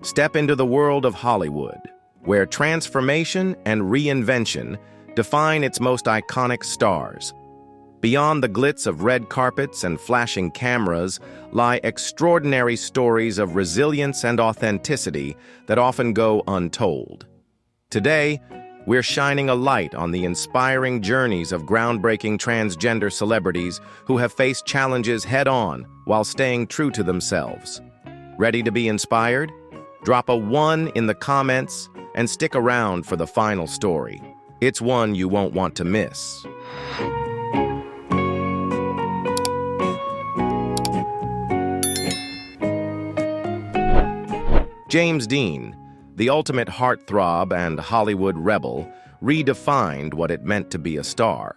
Step into the world of Hollywood, where transformation and reinvention define its most iconic stars. Beyond the glitz of red carpets and flashing cameras lie extraordinary stories of resilience and authenticity that often go untold. Today, we're shining a light on the inspiring journeys of groundbreaking transgender celebrities who have faced challenges head-on while staying true to themselves. Ready to be inspired? Drop a 1 in the comments and stick around for the final story. It's one you won't want to miss. James Dean, the ultimate heartthrob and Hollywood rebel, redefined what it meant to be a star.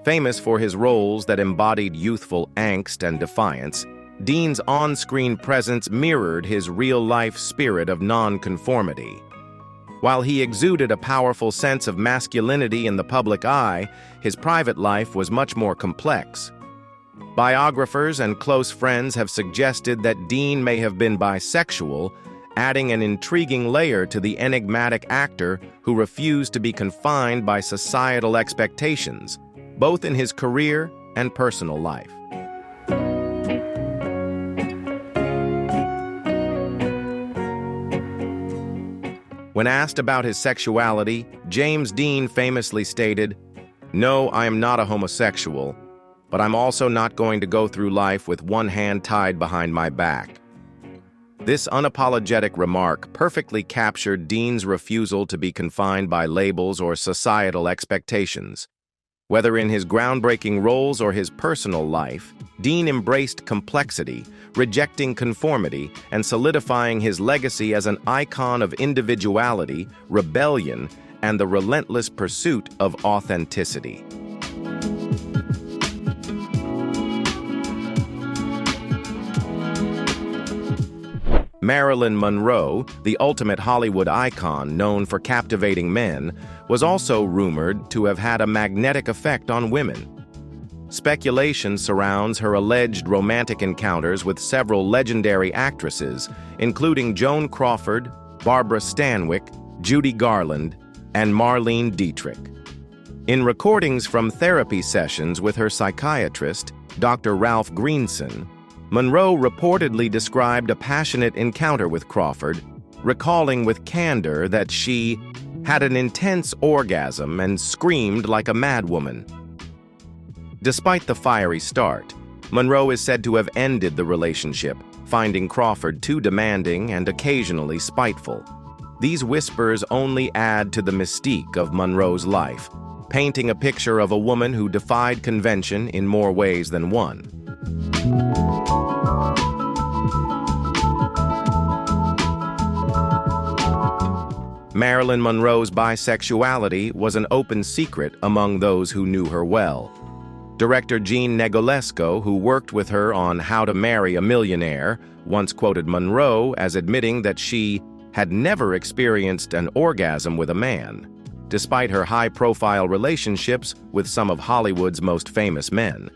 Famous for his roles that embodied youthful angst and defiance, Dean's on-screen presence mirrored his real-life spirit of nonconformity. While he exuded a powerful sense of masculinity in the public eye, his private life was much more complex. Biographers and close friends have suggested that Dean may have been bisexual, adding an intriguing layer to the enigmatic actor who refused to be confined by societal expectations, both in his career and personal life. When asked about his sexuality, James Dean famously stated, "No, I am not a homosexual, but I'm also not going to go through life with one hand tied behind my back." This unapologetic remark perfectly captured Dean's refusal to be confined by labels or societal expectations. Whether in his groundbreaking roles or his personal life, Dean embraced complexity, rejecting conformity, and solidifying his legacy as an icon of individuality, rebellion, and the relentless pursuit of authenticity. Marilyn Monroe, the ultimate Hollywood icon known for captivating men, was also rumored to have had a magnetic effect on women. Speculation surrounds her alleged romantic encounters with several legendary actresses, including Joan Crawford, Barbara Stanwyck, Judy Garland, and Marlene Dietrich. In recordings from therapy sessions with her psychiatrist, Dr. Ralph Greenson, Monroe reportedly described a passionate encounter with Crawford, recalling with candor that she had an intense orgasm and screamed like a madwoman. Despite the fiery start, Monroe is said to have ended the relationship, finding Crawford too demanding and occasionally spiteful. These whispers only add to the mystique of Monroe's life, painting a picture of a woman who defied convention in more ways than one. Marilyn Monroe's bisexuality was an open secret among those who knew her well. Director Jean Negolesco, who worked with her on How to Marry a Millionaire, once quoted Monroe as admitting that she had never experienced an orgasm with a man, despite her high-profile relationships with some of Hollywood's most famous men.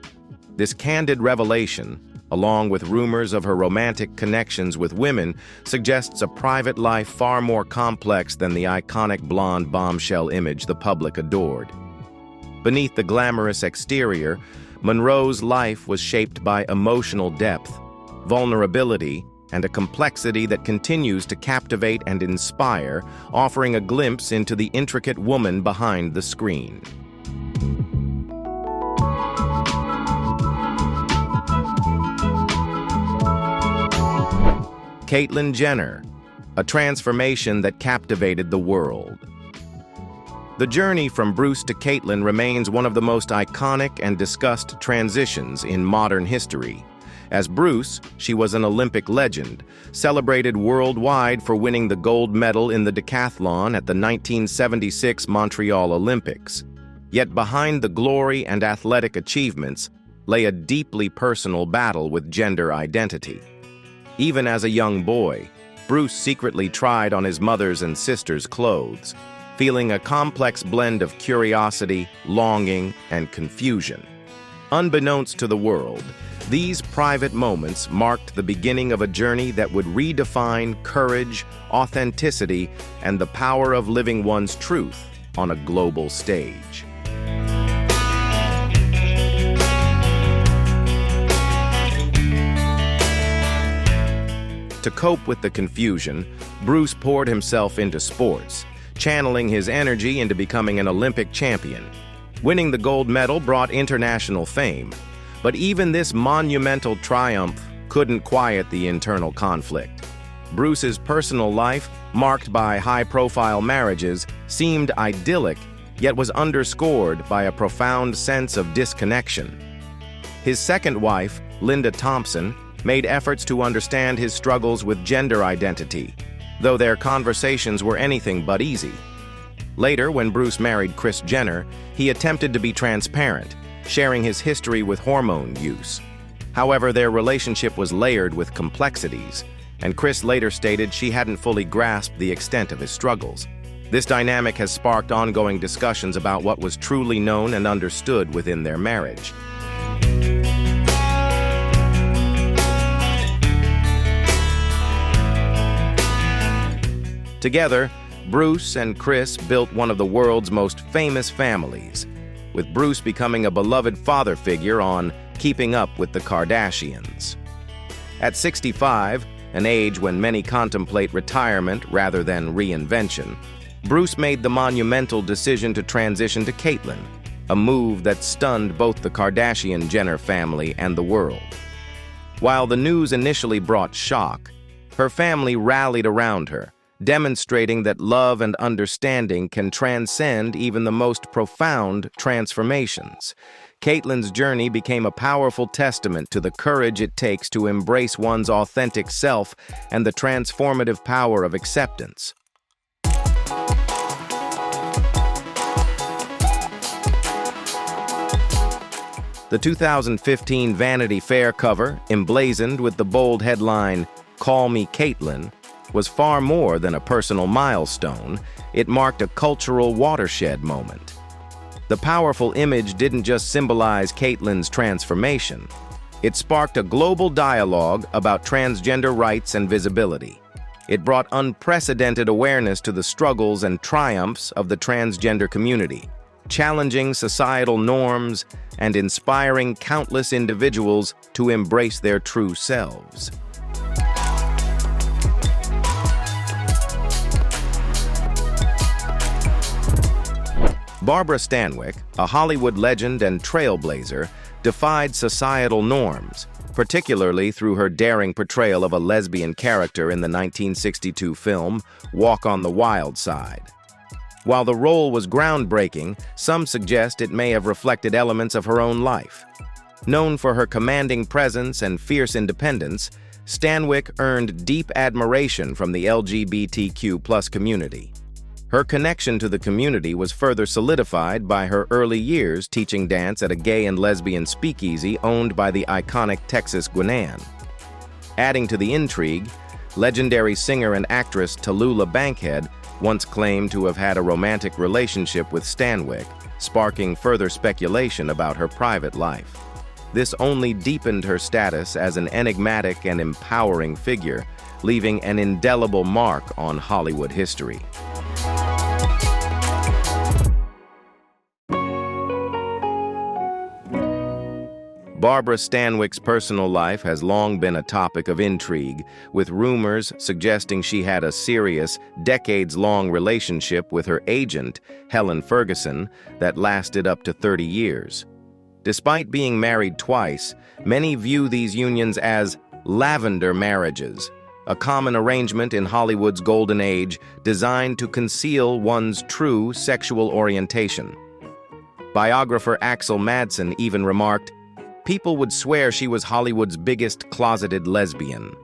This candid revelation, along with rumors of her romantic connections with women, suggests a private life far more complex than the iconic blonde bombshell image the public adored. Beneath the glamorous exterior, Monroe's life was shaped by emotional depth, vulnerability, and a complexity that continues to captivate and inspire, offering a glimpse into the intricate woman behind the screen. Caitlyn Jenner, a transformation that captivated the world. The journey from Bruce to Caitlyn remains one of the most iconic and discussed transitions in modern history. As Bruce, she was an Olympic legend, celebrated worldwide for winning the gold medal in the decathlon at the 1976 Montreal Olympics. Yet behind the glory and athletic achievements lay a deeply personal battle with gender identity. Even as a young boy, Bruce secretly tried on his mother's and sister's clothes, feeling a complex blend of curiosity, longing, and confusion. Unbeknownst to the world, These private moments marked the beginning of a journey that would redefine courage, authenticity, and the power of living one's truth on a global stage. To cope with the confusion, Bruce poured himself into sports, channeling his energy into becoming an Olympic champion. Winning the gold medal brought international fame, but even this monumental triumph couldn't quiet the internal conflict. Bruce's personal life, marked by high-profile marriages, seemed idyllic, yet was underscored by a profound sense of disconnection. His second wife, Linda Thompson, made efforts to understand his struggles with gender identity, though their conversations were anything but easy. Later, when Bruce married Kris Jenner, he attempted to be transparent, sharing his history with hormone use. However, their relationship was layered with complexities, and Kris later stated she hadn't fully grasped the extent of his struggles. This dynamic has sparked ongoing discussions about what was truly known and understood within their marriage. Together, Bruce and Kris built one of the world's most famous families, with Bruce becoming a beloved father figure on Keeping Up with the Kardashians. At 65, an age when many contemplate retirement rather than reinvention, Bruce made the monumental decision to transition to Caitlyn, a move that stunned both the Kardashian Jenner family and the world. While the news initially brought shock, her family rallied around her, demonstrating that love and understanding can transcend even the most profound transformations. Caitlyn's journey became a powerful testament to the courage it takes to embrace one's authentic self and the transformative power of acceptance. The 2015 Vanity Fair cover, emblazoned with the bold headline, "Call Me Caitlyn," was far more than a personal milestone. It marked a cultural watershed moment. The powerful image didn't just symbolize Caitlyn's transformation. It sparked a global dialogue about transgender rights and visibility. It brought unprecedented awareness to the struggles and triumphs of the transgender community, challenging societal norms and inspiring countless individuals to embrace their true selves. Barbara Stanwyck, a Hollywood legend and trailblazer, defied societal norms, particularly through her daring portrayal of a lesbian character in the 1962 film Walk on the Wild Side. While the role was groundbreaking, some suggest it may have reflected elements of her own life. Known for her commanding presence and fierce independence, Stanwyck earned deep admiration from the LGBTQ+ community. Her connection to the community was further solidified by her early years teaching dance at a gay and lesbian speakeasy owned by the iconic Texas Gwinan. Adding to the intrigue, legendary singer and actress Tallulah Bankhead once claimed to have had a romantic relationship with Stanwyck, sparking further speculation about her private life. This only deepened her status as an enigmatic and empowering figure, leaving an indelible mark on Hollywood history. Barbara Stanwyck's personal life has long been a topic of intrigue, with rumors suggesting she had a serious, decades-long relationship with her agent, Helen Ferguson, that lasted up to 30 years. Despite being married twice, many view these unions as lavender marriages, a common arrangement in Hollywood's golden age designed to conceal one's true sexual orientation. Biographer Axel Madsen even remarked, "People would swear she was Hollywood's biggest closeted lesbian."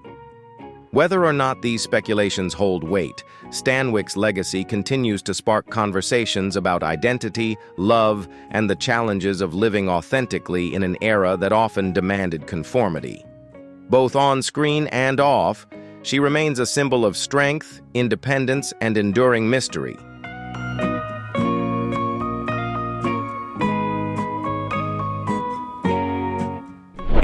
Whether or not these speculations hold weight, Stanwyck's legacy continues to spark conversations about identity, love, and the challenges of living authentically in an era that often demanded conformity. Both on screen and off, she remains a symbol of strength, independence, and enduring mystery.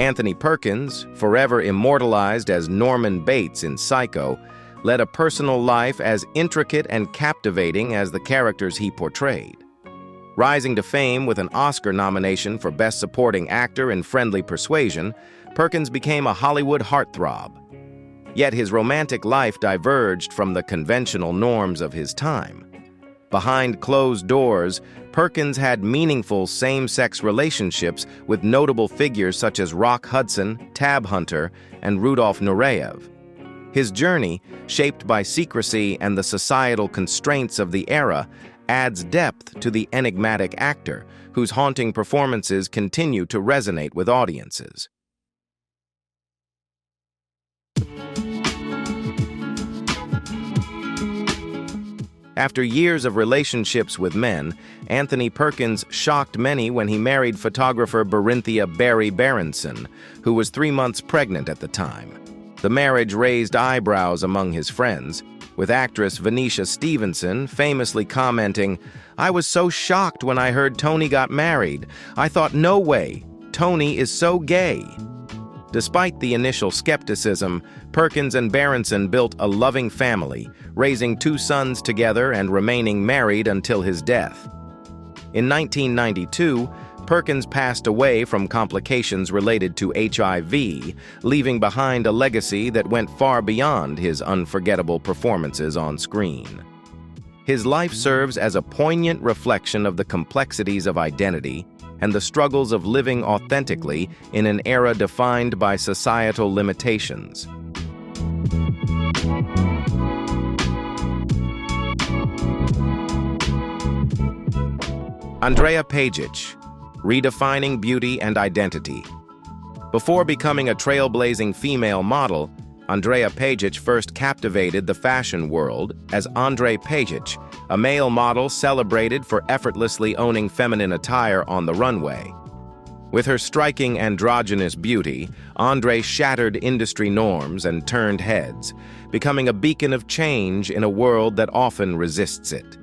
Anthony Perkins, forever immortalized as Norman Bates in Psycho, led a personal life as intricate and captivating as the characters he portrayed. Rising to fame with an Oscar nomination for Best Supporting Actor in Friendly Persuasion, Perkins became a Hollywood heartthrob. Yet his romantic life diverged from the conventional norms of his time. Behind closed doors, Perkins had meaningful same-sex relationships with notable figures such as Rock Hudson, Tab Hunter, and Rudolf Nureyev. His journey, shaped by secrecy and the societal constraints of the era, adds depth to the enigmatic actor, whose haunting performances continue to resonate with audiences. After years of relationships with men, Anthony Perkins shocked many when he married photographer Berinthia Barry Berenson, who was 3 months pregnant at the time. The marriage raised eyebrows among his friends, with actress Venetia Stevenson famously commenting, "I was so shocked when I heard Tony got married. I thought, no way, Tony is so gay." Despite the initial skepticism, Perkins and Berenson built a loving family, raising 2 sons together and remaining married until his death. In 1992, Perkins passed away from complications related to HIV, leaving behind a legacy that went far beyond his unforgettable performances on screen. His life serves as a poignant reflection of the complexities of identity and the struggles of living authentically in an era defined by societal limitations. Andrea Page, redefining beauty and identity. Before becoming a trailblazing female model, Andrea Page first captivated the fashion world as Andre Page, a male model celebrated for effortlessly owning feminine attire on the runway. With her striking androgynous beauty, Andre shattered industry norms and turned heads, becoming a beacon of change in a world that often resists it.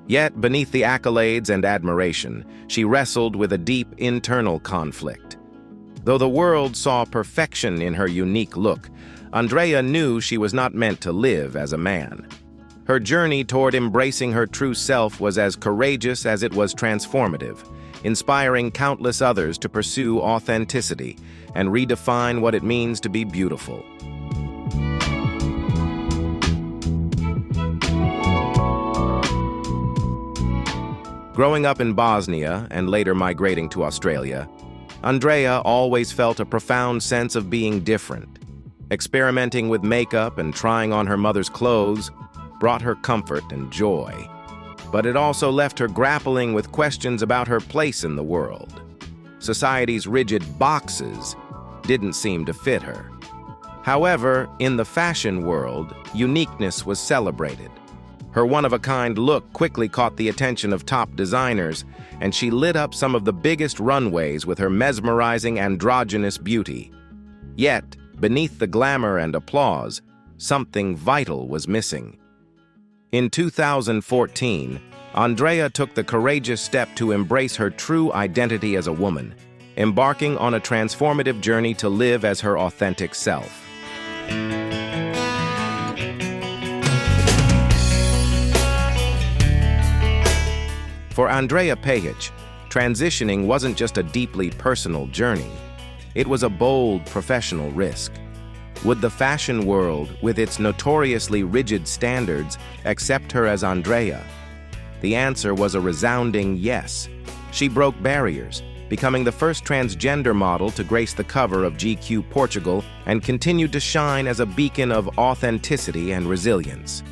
Yet, beneath the accolades and admiration, she wrestled with a deep internal conflict. Though the world saw perfection in her unique look, Andrea knew she was not meant to live as a man. Her journey toward embracing her true self was as courageous as it was transformative, inspiring countless others to pursue authenticity and redefine what it means to be beautiful. Growing up in Bosnia and later migrating to Australia, Andrea always felt a profound sense of being different. Experimenting with makeup and trying on her mother's clothes brought her comfort and joy, but it also left her grappling with questions about her place in the world. Society's rigid boxes didn't seem to fit her. However, in the fashion world, uniqueness was celebrated. Her one-of-a-kind look quickly caught the attention of top designers, and she lit up some of the biggest runways with her mesmerizing androgynous beauty. Yet, beneath the glamour and applause, something vital was missing. In 2014, Andrea took the courageous step to embrace her true identity as a woman, embarking on a transformative journey to live as her authentic self. For Andrea Page, transitioning wasn't just a deeply personal journey. It was a bold professional risk. Would the fashion world, with its notoriously rigid standards, accept her as Andrea? The answer was a resounding yes. She broke barriers, becoming the first transgender model to grace the cover of GQ Portugal and continued to shine as a beacon of authenticity and resilience.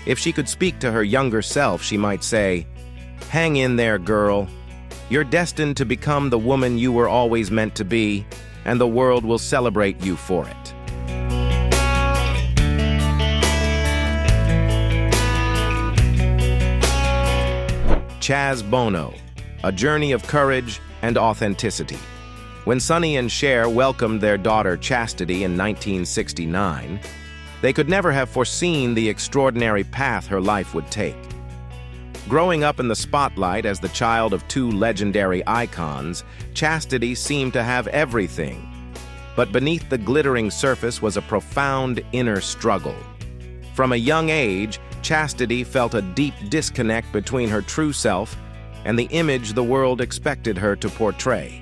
If she could speak to her younger self, she might say, "Hang in there, girl. You're destined to become the woman you were always meant to be, and the world will celebrate you for it." Chaz Bono, a journey of courage and authenticity. When Sonny and Cher welcomed their daughter Chastity in 1969, they could never have foreseen the extraordinary path her life would take. Growing up in the spotlight as the child of 2 legendary icons, Chastity seemed to have everything: But beneath the glittering surface was a profound inner struggle. From a young age, Chastity felt a deep disconnect between her true self and the image the world expected her to portray.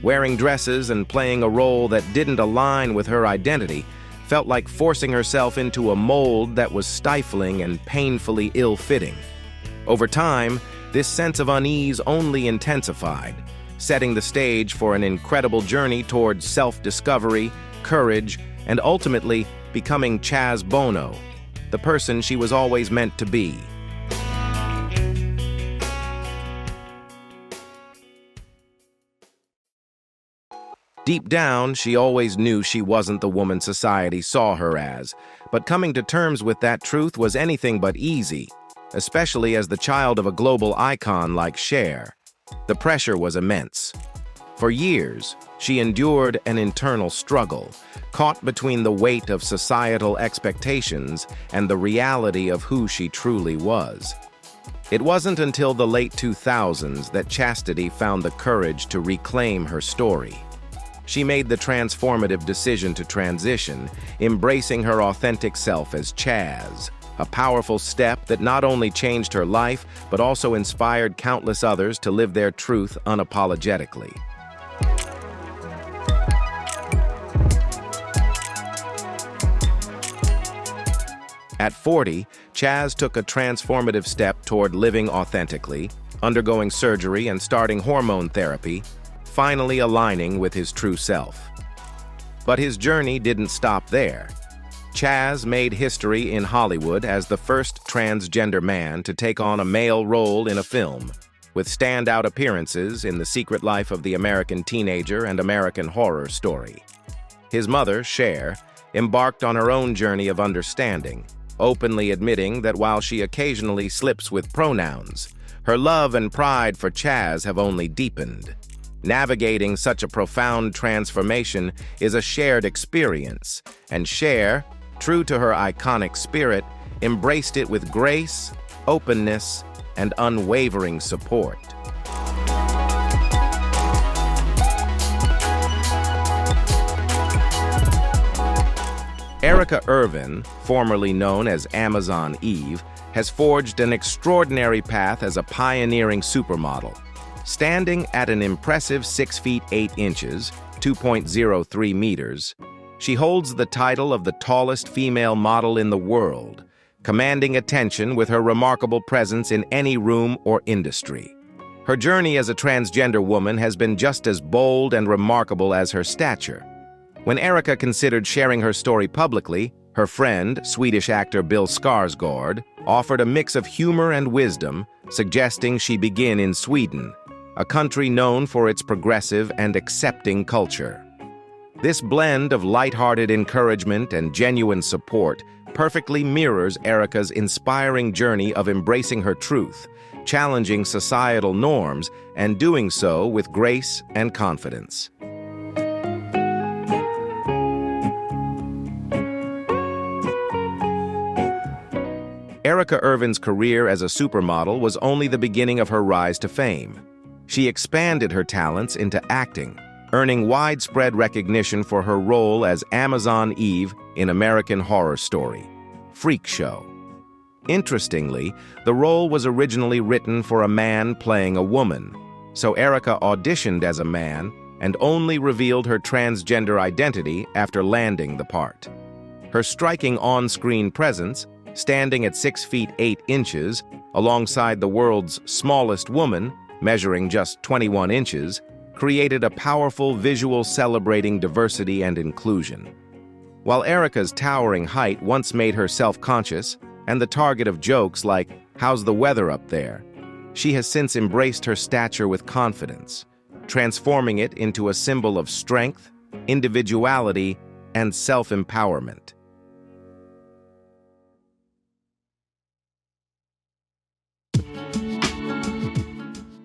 Wearing dresses and playing a role that didn't align with her identity felt like forcing herself into a mold that was stifling and painfully ill-fitting. Over time, this sense of unease only intensified, setting the stage for an incredible journey towards self-discovery, courage, and ultimately becoming Chaz Bono, the person she was always meant to be. Deep down, she always knew she wasn't the woman society saw her as, but coming to terms with that truth was anything but easy, especially as the child of a global icon like Cher. The pressure was immense. For years, she endured an internal struggle, caught between the weight of societal expectations and the reality of who she truly was. It wasn't until the late 2000s that Chastity found the courage to reclaim her story. She made the transformative decision to transition, embracing her authentic self as Chaz, a powerful step that not only changed her life, but also inspired countless others to live their truth unapologetically. At 40, Chaz took a transformative step toward living authentically, undergoing surgery and starting hormone therapy, finally aligning with his true self. But his journey didn't stop there. Chaz made history in Hollywood as the first transgender man to take on a male role in a film, with standout appearances in The Secret Life of the American Teenager and American Horror Story. His mother, Cher, embarked on her own journey of understanding, openly admitting that while she occasionally slips with pronouns, her love and pride for Chaz have only deepened. Navigating such a profound transformation is a shared experience, and Cher, true to her iconic spirit, embraced it with grace, openness, and unwavering support. Erika Irvin, formerly known as Amazon Eve, has forged an extraordinary path as a pioneering supermodel. Standing at an impressive 6 feet 8 inches, 2.03 meters, she holds the title of the tallest female model in the world, commanding attention with her remarkable presence in any room or industry. Her journey as a transgender woman has been just as bold and remarkable as her stature. When Erika considered sharing her story publicly, her friend, Swedish actor Bill Skarsgård, offered a mix of humor and wisdom, suggesting she begin in Sweden, a country known for its progressive and accepting culture. This blend of lighthearted encouragement and genuine support perfectly mirrors Erika's inspiring journey of embracing her truth, challenging societal norms, and doing so with grace and confidence. Erika Irvin's career as a supermodel was only the beginning of her rise to fame. She expanded her talents into acting, earning widespread recognition for her role as Amazon Eve in American Horror Story, Freak Show. Interestingly, the role was originally written for a man playing a woman, so Erika auditioned as a man and only revealed her transgender identity after landing the part. Her striking on-screen presence, standing at 6 feet 8 inches, alongside the world's smallest woman, measuring just 21 inches, created a powerful visual celebrating diversity and inclusion. While Erika's towering height once made her self-conscious and the target of jokes like, "How's the weather up there?" she has since embraced her stature with confidence, transforming it into a symbol of strength, individuality, and self-empowerment.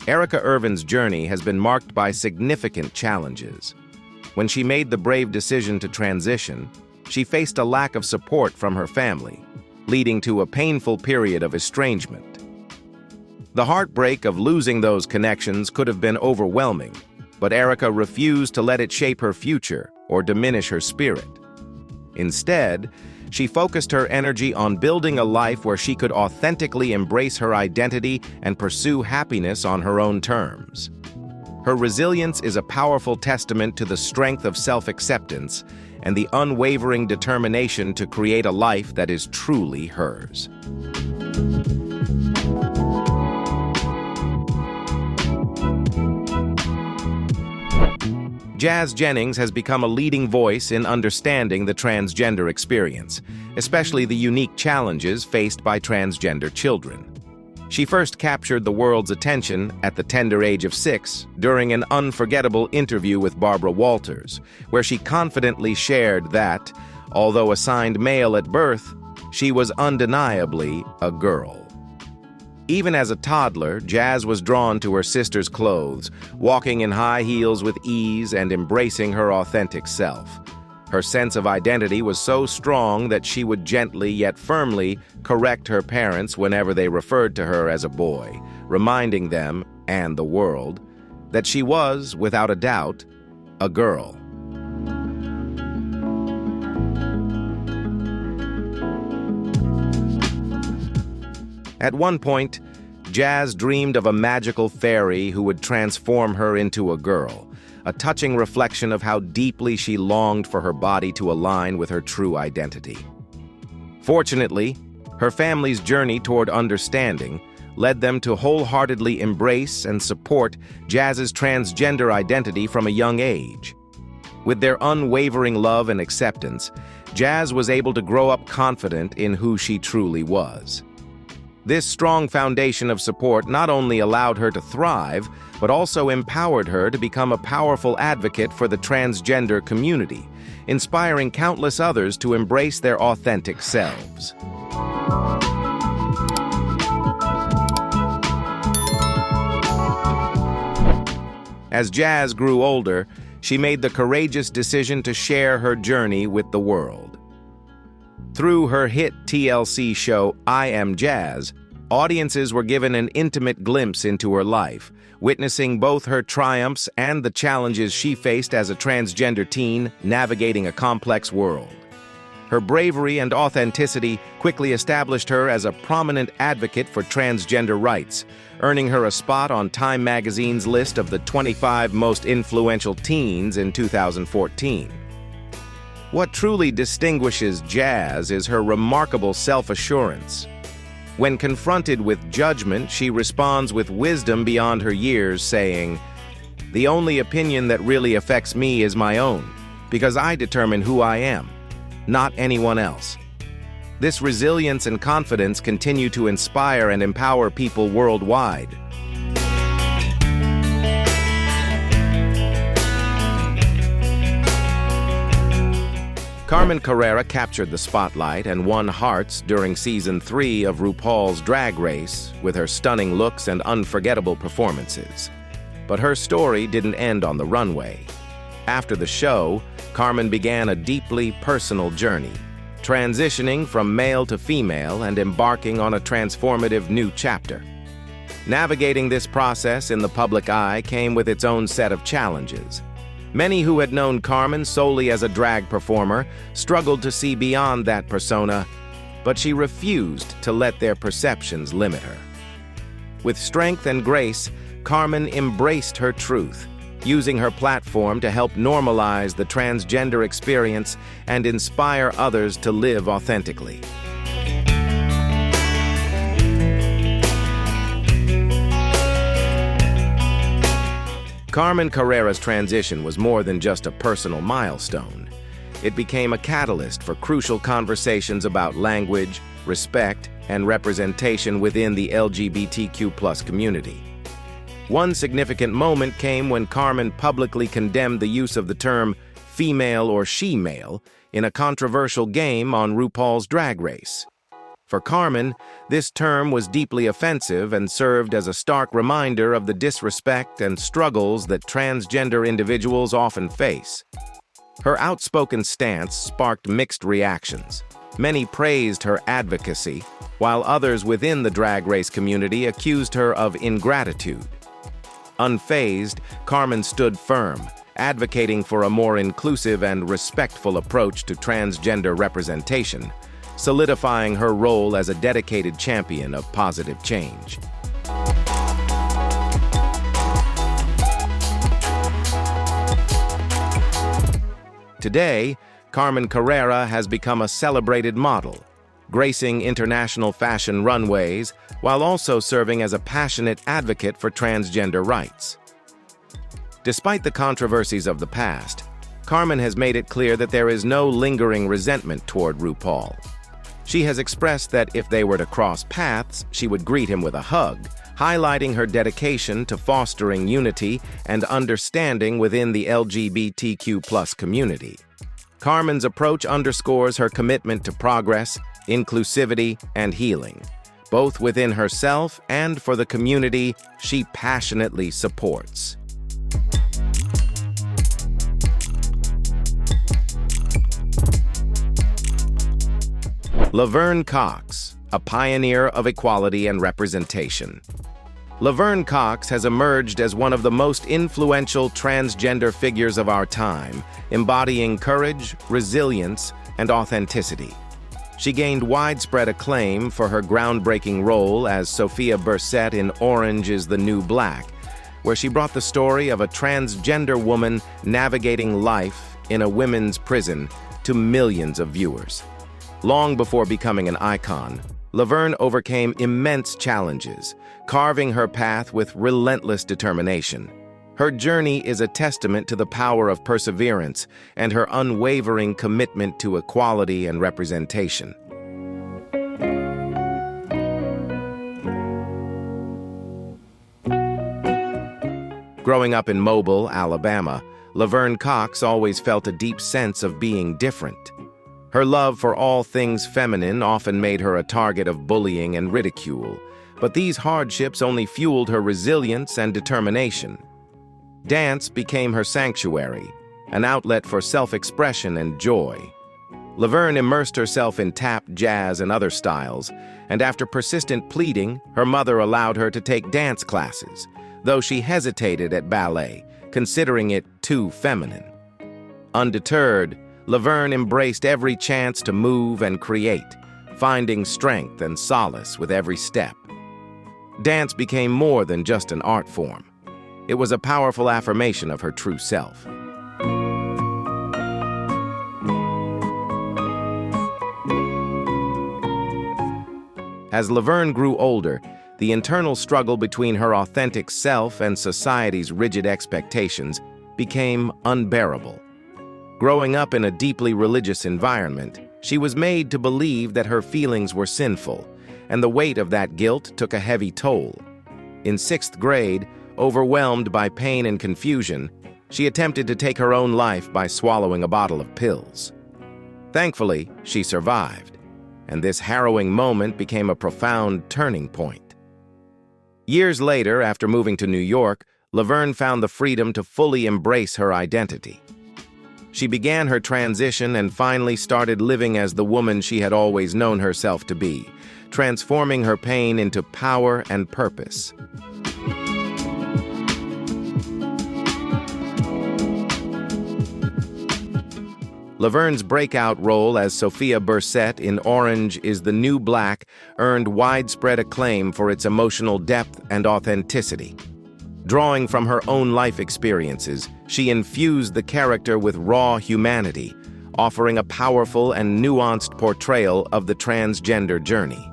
Erika Irvin's journey has been marked by significant challenges. When she made the brave decision to transition, she faced a lack of support from her family, leading to a painful period of estrangement. The heartbreak of losing those connections could have been overwhelming, but Erika refused to let it shape her future or diminish her spirit. Instead, she focused her energy on building a life where she could authentically embrace her identity and pursue happiness on her own terms. Her resilience is a powerful testament to the strength of self-acceptance and the unwavering determination to create a life that is truly hers. Jazz Jennings has become a leading voice in understanding the transgender experience, especially the unique challenges faced by transgender children. She first captured the world's attention at the tender age of 6 during an unforgettable interview with Barbara Walters, where she confidently shared that, although assigned male at birth, she was undeniably a girl. Even as a toddler, Jazz was drawn to her sister's clothes, walking in high heels with ease and embracing her authentic self. Her sense of identity was so strong that she would gently yet firmly correct her parents whenever they referred to her as a boy, reminding them, and the world, that she was, without a doubt, a girl. At one point, Jazz dreamed of a magical fairy who would transform her into a girl, a touching reflection of how deeply she longed for her body to align with her true identity. Fortunately, her family's journey toward understanding led them to wholeheartedly embrace and support Jazz's transgender identity from a young age. With their unwavering love and acceptance, Jazz was able to grow up confident in who she truly was. This strong foundation of support not only allowed her to thrive, but also empowered her to become a powerful advocate for the transgender community, inspiring countless others to embrace their authentic selves. As Jazz grew older, she made the courageous decision to share her journey with the world. Through her hit TLC show, I Am Jazz, audiences were given an intimate glimpse into her life, witnessing both her triumphs and the challenges she faced as a transgender teen navigating a complex world. Her bravery and authenticity quickly established her as a prominent advocate for transgender rights, earning her a spot on Time magazine's list of the 25 most influential teens in 2014. What truly distinguishes Jazz is her remarkable self-assurance. When confronted with judgment, she responds with wisdom beyond her years, saying, "The only opinion that really affects me is my own, because I determine who I am, not anyone else." This resilience and confidence continue to inspire and empower people worldwide. Carmen Carrera captured the spotlight and won hearts during Season 3 of RuPaul's Drag Race with her stunning looks and unforgettable performances. But her story didn't end on the runway. After the show, Carmen began a deeply personal journey, transitioning from male to female and embarking on a transformative new chapter. Navigating this process in the public eye came with its own set of challenges. Many who had known Carmen solely as a drag performer struggled to see beyond that persona, but she refused to let their perceptions limit her. With strength and grace, Carmen embraced her truth, using her platform to help normalize the transgender experience and inspire others to live authentically. Carmen Carrera's transition was more than just a personal milestone. It became a catalyst for crucial conversations about language, respect, and representation within the LGBTQ+ community. One significant moment came when Carmen publicly condemned the use of the term female or she-male in a controversial game on RuPaul's Drag Race. For Carmen, this term was deeply offensive and served as a stark reminder of the disrespect and struggles that transgender individuals often face. Her outspoken stance sparked mixed reactions. Many praised her advocacy, while others within the Drag Race community accused her of ingratitude. Unfazed, Carmen stood firm, advocating for a more inclusive and respectful approach to transgender representation, solidifying her role as a dedicated champion of positive change. Today, Carmen Carrera has become a celebrated model, gracing international fashion runways while also serving as a passionate advocate for transgender rights. Despite the controversies of the past, Carmen has made it clear that there is no lingering resentment toward RuPaul. She has expressed that if they were to cross paths, she would greet him with a hug, highlighting her dedication to fostering unity and understanding within the LGBTQ+ community. Carmen's approach underscores her commitment to progress, inclusivity, and healing, both within herself and for the community she passionately supports. Laverne Cox, a pioneer of equality and representation. Laverne Cox has emerged as one of the most influential transgender figures of our time, embodying courage, resilience, and authenticity. She gained widespread acclaim for her groundbreaking role as Sophia Bursette in Orange is the New Black, where she brought the story of a transgender woman navigating life in a women's prison to millions of viewers. Long before becoming an icon, Laverne overcame immense challenges, carving her path with relentless determination. Her journey is a testament to the power of perseverance and her unwavering commitment to equality and representation. Growing up in Mobile, Alabama, Laverne Cox always felt a deep sense of being different. Her love for all things feminine often made her a target of bullying and ridicule, but these hardships only fueled her resilience and determination. Dance became her sanctuary, an outlet for self-expression and joy. Laverne immersed herself in tap, jazz, and other styles, and after persistent pleading, her mother allowed her to take dance classes, though she hesitated at ballet, considering it too feminine. Undeterred, Laverne embraced every chance to move and create, finding strength and solace with every step. Dance became more than just an art form. It was a powerful affirmation of her true self. As Laverne grew older, the internal struggle between her authentic self and society's rigid expectations became unbearable. Growing up in a deeply religious environment, she was made to believe that her feelings were sinful, and the weight of that guilt took a heavy toll. In 6th grade, overwhelmed by pain and confusion, she attempted to take her own life by swallowing a bottle of pills. Thankfully, she survived, and this harrowing moment became a profound turning point. Years later, after moving to New York, Laverne found the freedom to fully embrace her identity. She began her transition and finally started living as the woman she had always known herself to be, transforming her pain into power and purpose. Laverne's breakout role as Sophia Bursette in Orange is the New Black earned widespread acclaim for its emotional depth and authenticity. Drawing from her own life experiences, she infused the character with raw humanity, offering a powerful and nuanced portrayal of the transgender journey.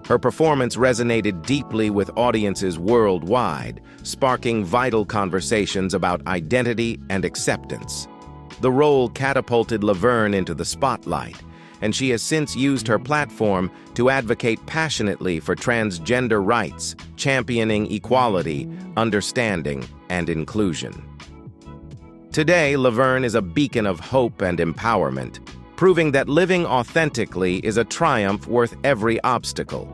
Her performance resonated deeply with audiences worldwide, sparking vital conversations about identity and acceptance. The role catapulted Laverne into the spotlight, and she has since used her platform to advocate passionately for transgender rights, championing equality, understanding, and inclusion. Today, Laverne is a beacon of hope and empowerment, proving that living authentically is a triumph worth every obstacle.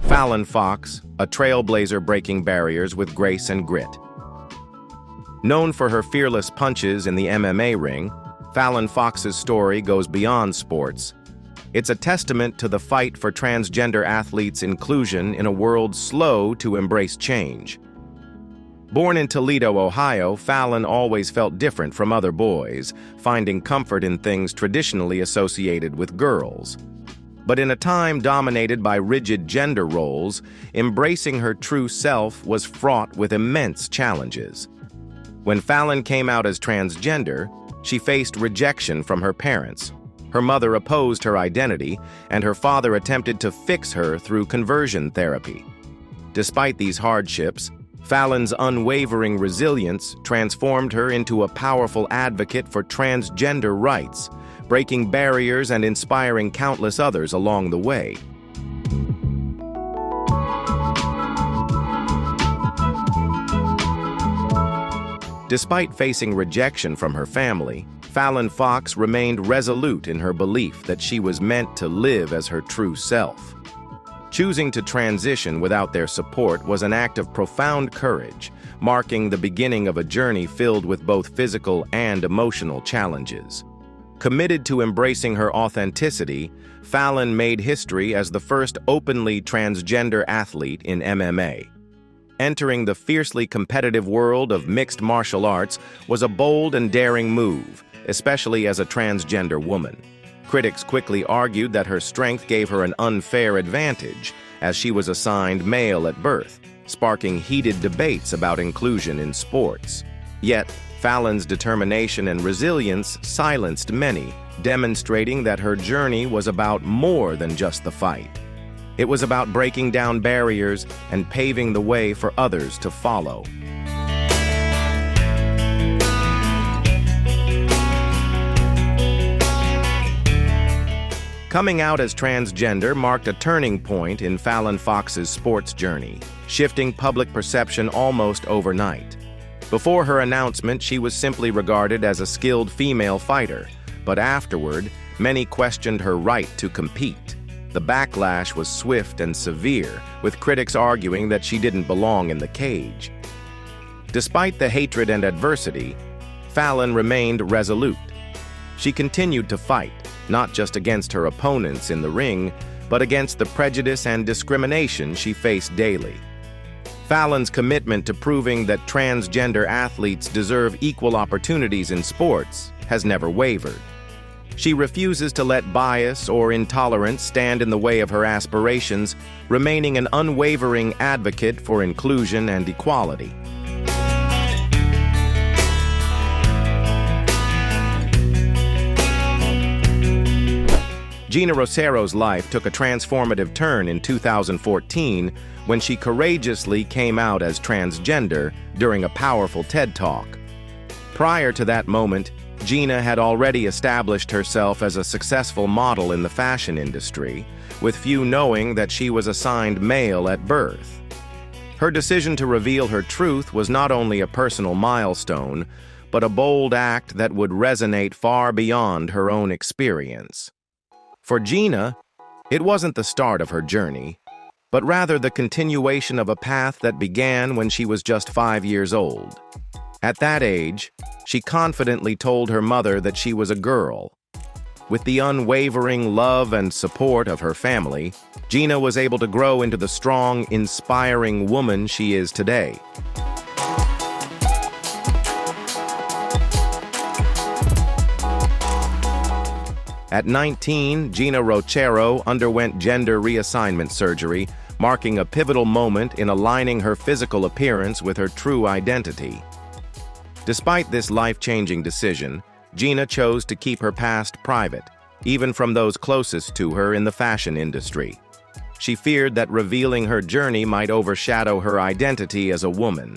Fallon Fox, a trailblazer breaking barriers with grace and grit. Known for her fearless punches in the MMA ring, Fallon Fox's story goes beyond sports. It's a testament to the fight for transgender athletes' inclusion in a world slow to embrace change. Born in Toledo, Ohio, Fallon always felt different from other boys, finding comfort in things traditionally associated with girls. But in a time dominated by rigid gender roles, embracing her true self was fraught with immense challenges. When Fallon came out as transgender, she faced rejection from her parents. Her mother opposed her identity, and her father attempted to fix her through conversion therapy. Despite these hardships, Fallon's unwavering resilience transformed her into a powerful advocate for transgender rights, breaking barriers and inspiring countless others along the way. Despite facing rejection from her family, Fallon Fox remained resolute in her belief that she was meant to live as her true self. Choosing to transition without their support was an act of profound courage, marking the beginning of a journey filled with both physical and emotional challenges. Committed to embracing her authenticity, Fallon made history as the first openly transgender athlete in MMA. Entering the fiercely competitive world of mixed martial arts was a bold and daring move, especially as a transgender woman. Critics quickly argued that her strength gave her an unfair advantage, as she was assigned male at birth, sparking heated debates about inclusion in sports. Yet, Fallon's determination and resilience silenced many, demonstrating that her journey was about more than just the fight. It was about breaking down barriers and paving the way for others to follow. Coming out as transgender marked a turning point in Fallon Fox's sports journey, shifting public perception almost overnight. Before her announcement, she was simply regarded as a skilled female fighter, but afterward, many questioned her right to compete. The backlash was swift and severe, with critics arguing that she didn't belong in the cage. Despite the hatred and adversity, Fallon remained resolute. She continued to fight, not just against her opponents in the ring, but against the prejudice and discrimination she faced daily. Fallon's commitment to proving that transgender athletes deserve equal opportunities in sports has never wavered. She refuses to let bias or intolerance stand in the way of her aspirations, remaining an unwavering advocate for inclusion and equality. Gina Rosero's life took a transformative turn in 2014 when she courageously came out as transgender during a powerful TED Talk. Prior to that moment, Gina had already established herself as a successful model in the fashion industry, with few knowing that she was assigned male at birth. Her decision to reveal her truth was not only a personal milestone, but a bold act that would resonate far beyond her own experience. For Gina, it wasn't the start of her journey, but rather the continuation of a path that began when she was just 5 years old. At that age, she confidently told her mother that she was a girl. With the unwavering love and support of her family, Gina was able to grow into the strong, inspiring woman she is today. At 19, Gina Rosero underwent gender reassignment surgery, marking a pivotal moment in aligning her physical appearance with her true identity. Despite this life-changing decision, Gina chose to keep her past private, even from those closest to her in the fashion industry. She feared that revealing her journey might overshadow her identity as a woman.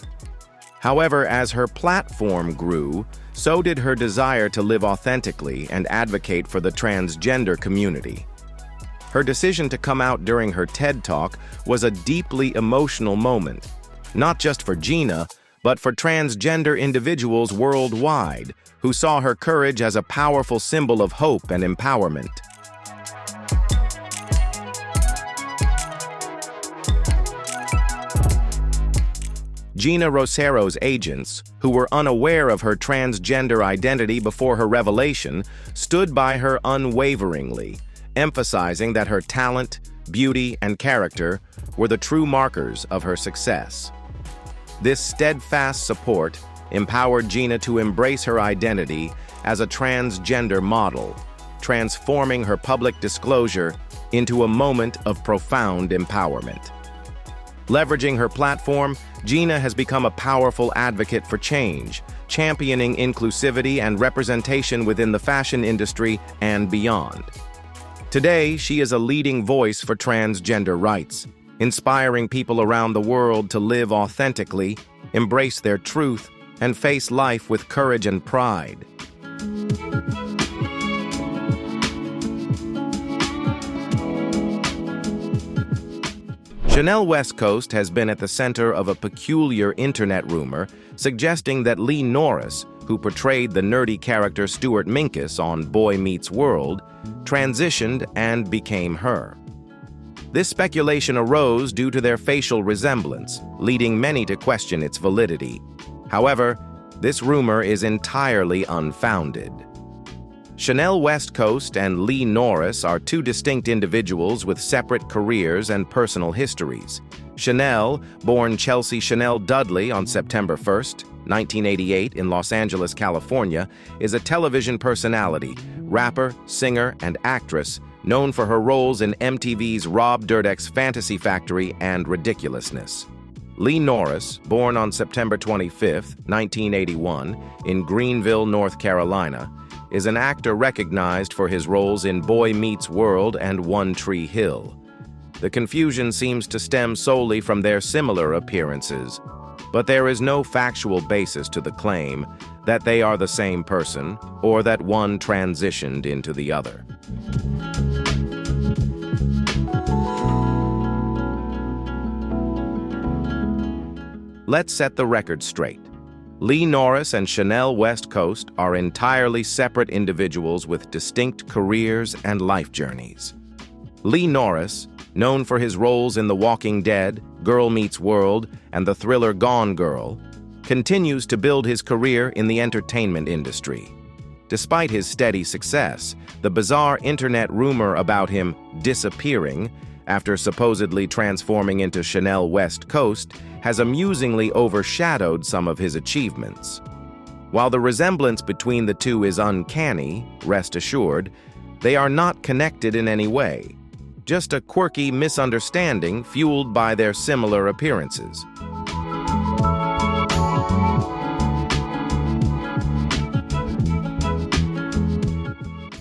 However, as her platform grew, so did her desire to live authentically and advocate for the transgender community. Her decision to come out during her TED Talk was a deeply emotional moment, not just for Gina, but for transgender individuals worldwide who saw her courage as a powerful symbol of hope and empowerment. Gina Rosero's agents, who were unaware of her transgender identity before her revelation, stood by her unwaveringly, emphasizing that her talent, beauty, and character were the true markers of her success. This steadfast support empowered Gina to embrace her identity as a transgender model, transforming her public disclosure into a moment of profound empowerment. Leveraging her platform, Gina has become a powerful advocate for change, championing inclusivity and representation within the fashion industry and beyond. Today, she is a leading voice for transgender rights, inspiring people around the world to live authentically, embrace their truth, and face life with courage and pride. Chanel West Coast has been at the center of a peculiar internet rumor suggesting that Norris, who portrayed the nerdy character Stuart Minkus on Boy Meets World, transitioned and became her. This speculation arose due to their facial resemblance, leading many to question its validity. However, this rumor is entirely unfounded. Chanel West Coast and Norris are two distinct individuals with separate careers and personal histories. Chanel, born Chelsea Chanel Dudley on September 1, 1988 in Los Angeles, California, is a television personality, rapper, singer, and actress known for her roles in MTV's Rob Dyrdek's Fantasy Factory and Ridiculousness. Norris, born on September 25, 1981 in Greenville, North Carolina, is an actor recognized for his roles in Boy Meets World and One Tree Hill. The confusion seems to stem solely from their similar appearances, but there is no factual basis to the claim that they are the same person or that one transitioned into the other. Let's set the record straight. Norris and Chanel West Coast are entirely separate individuals with distinct careers and life journeys. Norris, known for his roles in The Walking Dead, Girl Meets World, and the thriller Gone Girl, continues to build his career in the entertainment industry. Despite his steady success, the bizarre internet rumor about him disappearing after supposedly transforming into Chanel West Coast has amusingly overshadowed some of his achievements. While the resemblance between the two is uncanny, rest assured, they are not connected in any way. Just a quirky misunderstanding fueled by their similar appearances.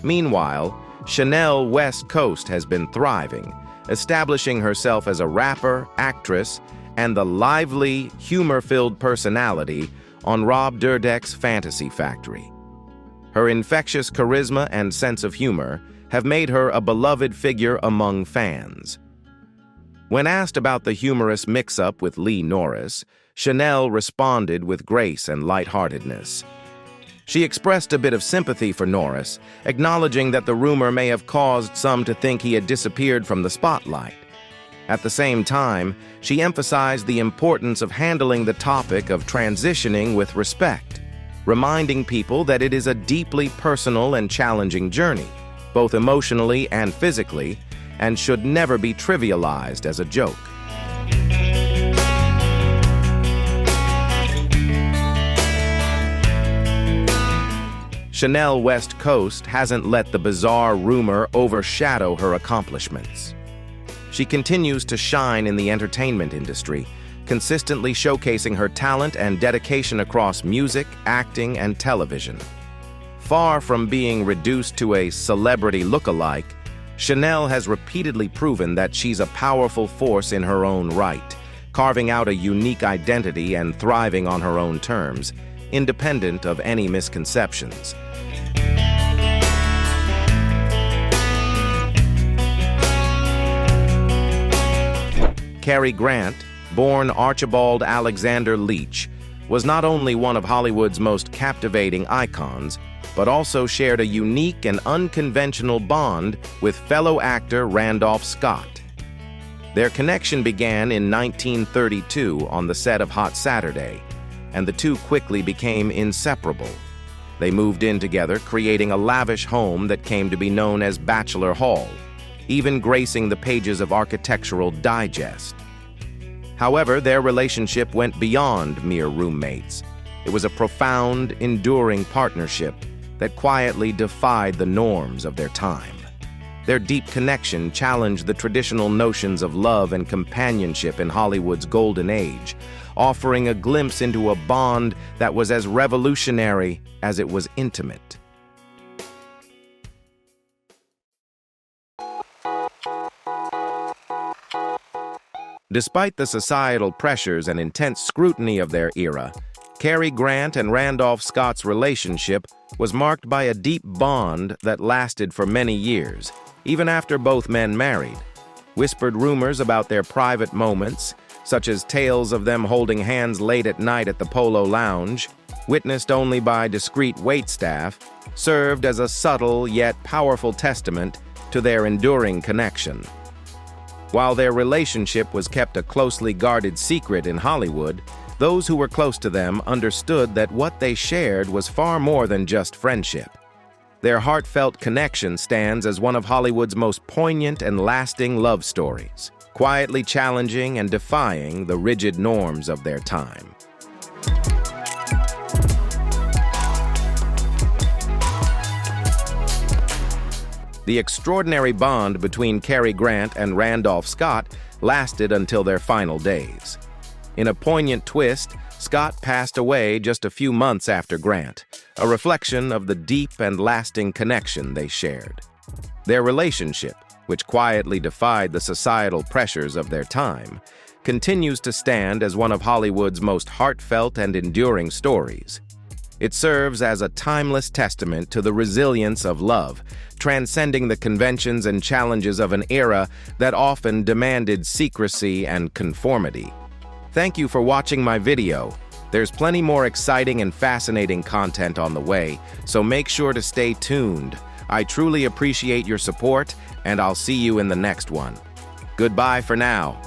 Meanwhile, Chanel West Coast has been thriving, establishing herself as a rapper, actress, and the lively, humor-filled personality on Rob Dyrdek's Fantasy Factory. Her infectious charisma and sense of humor have made her a beloved figure among fans. When asked about the humorous mix-up with Norris, Chanel responded with grace and lightheartedness. She expressed a bit of sympathy for Norris, acknowledging that the rumor may have caused some to think he had disappeared from the spotlight. At the same time, she emphasized the importance of handling the topic of transitioning with respect, reminding people that it is a deeply personal and challenging journey, both emotionally and physically, and should never be trivialized as a joke. Chanel West Coast hasn't let the bizarre rumor overshadow her accomplishments. She continues to shine in the entertainment industry, consistently showcasing her talent and dedication across music, acting, and television. Far from being reduced to a celebrity look-alike, Chanel has repeatedly proven that she's a powerful force in her own right, carving out a unique identity and thriving on her own terms, independent of any misconceptions. Cary Grant, born Archibald Alexander Leach, was not only one of Hollywood's most captivating icons, but also shared a unique and unconventional bond with fellow actor Randolph Scott. Their connection began in 1932 on the set of Hot Saturday, and the two quickly became inseparable. They moved in together, creating a lavish home that came to be known as Bachelor Hall, even gracing the pages of Architectural Digest. However, their relationship went beyond mere roommates. It was a profound, enduring partnership that quietly defied the norms of their time. Their deep connection challenged the traditional notions of love and companionship in Hollywood's golden age, offering a glimpse into a bond that was as revolutionary as it was intimate. Despite the societal pressures and intense scrutiny of their era, Cary Grant and Randolph Scott's relationship was marked by a deep bond that lasted for many years, even after both men married. Whispered rumors about their private moments, such as tales of them holding hands late at night at the Polo Lounge, witnessed only by discreet waitstaff, served as a subtle yet powerful testament to their enduring connection. While their relationship was kept a closely guarded secret in Hollywood, those who were close to them understood that what they shared was far more than just friendship. Their heartfelt connection stands as one of Hollywood's most poignant and lasting love stories, quietly challenging and defying the rigid norms of their time. The extraordinary bond between Cary Grant and Randolph Scott lasted until their final days. In a poignant twist, Scott passed away just a few months after Grant, a reflection of the deep and lasting connection they shared. Their relationship, which quietly defied the societal pressures of their time, continues to stand as one of Hollywood's most heartfelt and enduring stories. It serves as a timeless testament to the resilience of love, transcending the conventions and challenges of an era that often demanded secrecy and conformity. Thank you for watching my video. There's plenty more exciting and fascinating content on the way, so make sure to stay tuned. I truly appreciate your support, and I'll see you in the next one. Goodbye for now.